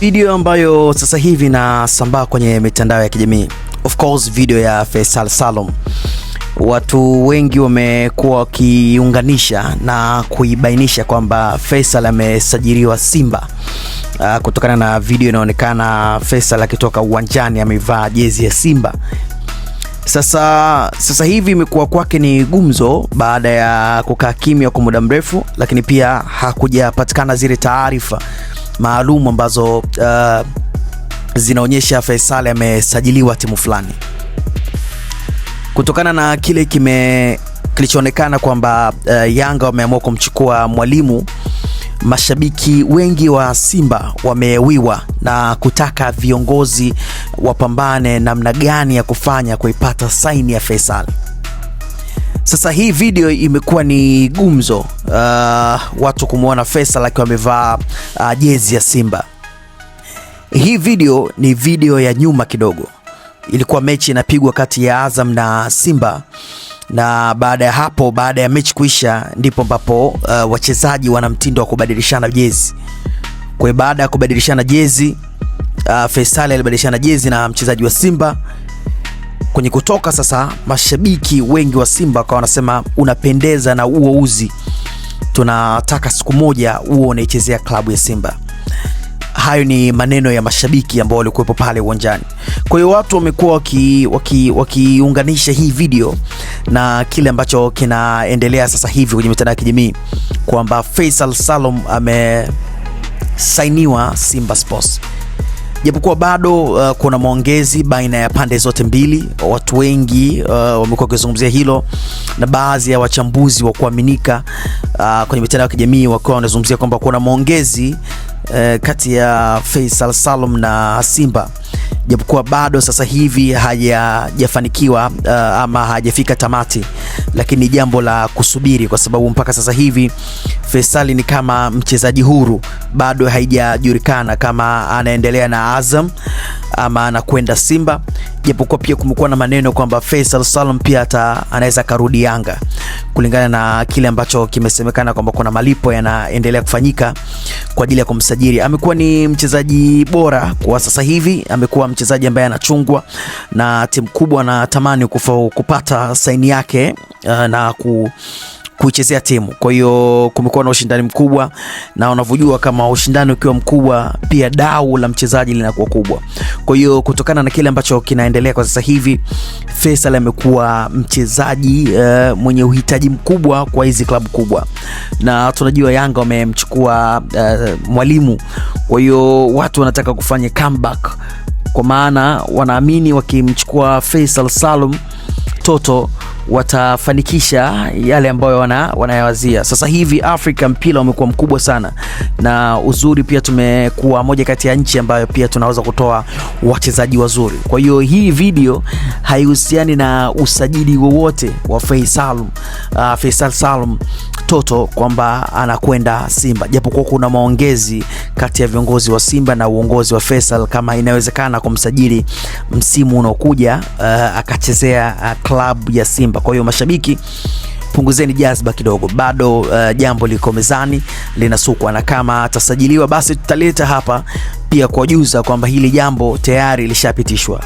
Video ambayo sasa hivi inasambaa kwenye mitandao ya kijamii. Of course video ya Faisal Salum. Watu wengi wamekuwa wakiunganisha na kuibainisha kwamba Faisal amesajiliwa Simba. Kutokana na video inaonekana Faisal akitoka uwanjani amevaa jezi ya Simba. Sasa hivi imekuwa kwake ni gumzo baada ya kukaa kimya kwa muda mrefu, lakini pia hakujapatikana zile taarifa maalum ambazo zinaonyesha Faisal amesajiliwa timu fulani. Kutokana na kile kilichoonekana kwamba Yanga wameamua kumchukua Mwalimu, mashabiki wengi wa Simba wamewiwa na kutaka viongozi wapambane namna gani ya kufanya kuipata saini ya Faisal. Sasa hii video imekuwa ni gumzo, watu kumuona Faisal akiwa amevaa jezi ya Simba. Hii video ni video ya nyuma kidogo. Ilikuwa mechi inapigwa kati ya Azam na Simba, na baada ya hapo, baada ya mechi kuisha, ndipo ambapo wachezaji wana mtindo wa kubadilishana jezi. Kwa hiyo baada ya kubadilishana jezi, Faisal alibadilishana jezi na mchezaji wa Simba. Kwenye kutoka sasa, mashabiki wengi wa Simba kwa wanasema unapendeza na uzi, tunataka siku moja unaichezea klabu ya Simba. Hayo ni maneno ya mashabiki ambao walikuwepo pale uwanjani. Kwa hiyo watu wamekuwa wakiunganisha hii video na kile ambacho kinaendelea sasa hivi kwenye mitandao ya kijamii kwamba Faisal Salum amesainiwa Simba Sports. Japokuwa bado kuna maongezi baina ya pande zote mbili. Watu wengi wamekuwa wakizungumzia hilo, na baadhi ya wachambuzi wa kuaminika kwenye mitandao ya kijamii wakawa wanazungumzia kwamba kuna maongezi kati ya Faisal Salum na Simba, japokuwa bado sasa hivi hajafanikiwa ama hajafika tamati, lakini jambo la kusubiri, kwa sababu mpaka sasa hivi Faisal ni kama mchezaji huru, bado haijajulikana kama anaendelea na Azam ama anakwenda Simba. Japokuwa pia kumekuwa na maneno kwamba Faisal Salum pia anaweza karudi Yanga, kulingana na kile ambacho kimesemekana kwamba kuna malipo yanaendelea kufanyika kwa ajili ya kumsajili. Amekuwa ni mchezaji bora kwa sasa hivi, amekuwa mchezaji ambaye anachungwa na timu kubwa na tamani kupata saini yake na kuichezea timu. Kwa hiyo kumekuwa na ushindani mkubwa, na unavyojua kama ushindani ukiwa mkubwa pia dau la mchezaji linakuwa kubwa. Kwa hiyo kutokana na kile ambacho kinaendelea kwa sasa hivi, Faisal amekuwa mchezaji mwenye uhitaji mkubwa kwa hizi klabu kubwa, na tunajua Yanga wamemchukua Mwalimu. Kwa hiyo watu wanataka kufanya comeback, kwa maana wanaamini wakimchukua Faisal Salum Toto watafanikisha yale ambayo wanayawazia. Sasa hivi Afrika mpira umekuwa mkubwa sana, na uzuri pia tumekuwa moja kati ya nchi ambayo pia tunaweza kutoa wachezaji wazuri. Kwa hiyo hii video haihusiani na usajili wowote wa Faisal Salum Toto kwamba anakwenda Simba, japokuwa kuna maongezi kati ya viongozi wa Simba na uongozi wa Faisal kama inawezekana kumsajili msimu unaokuja akachezea klabu ya Simba. Kwa hiyo mashabiki, punguzeni jazba kidogo, bado jambo liko mezani linasukwa, na kama atasajiliwa basi tutaleta hapa pia kwa juza kwamba hili jambo tayari lishapitishwa.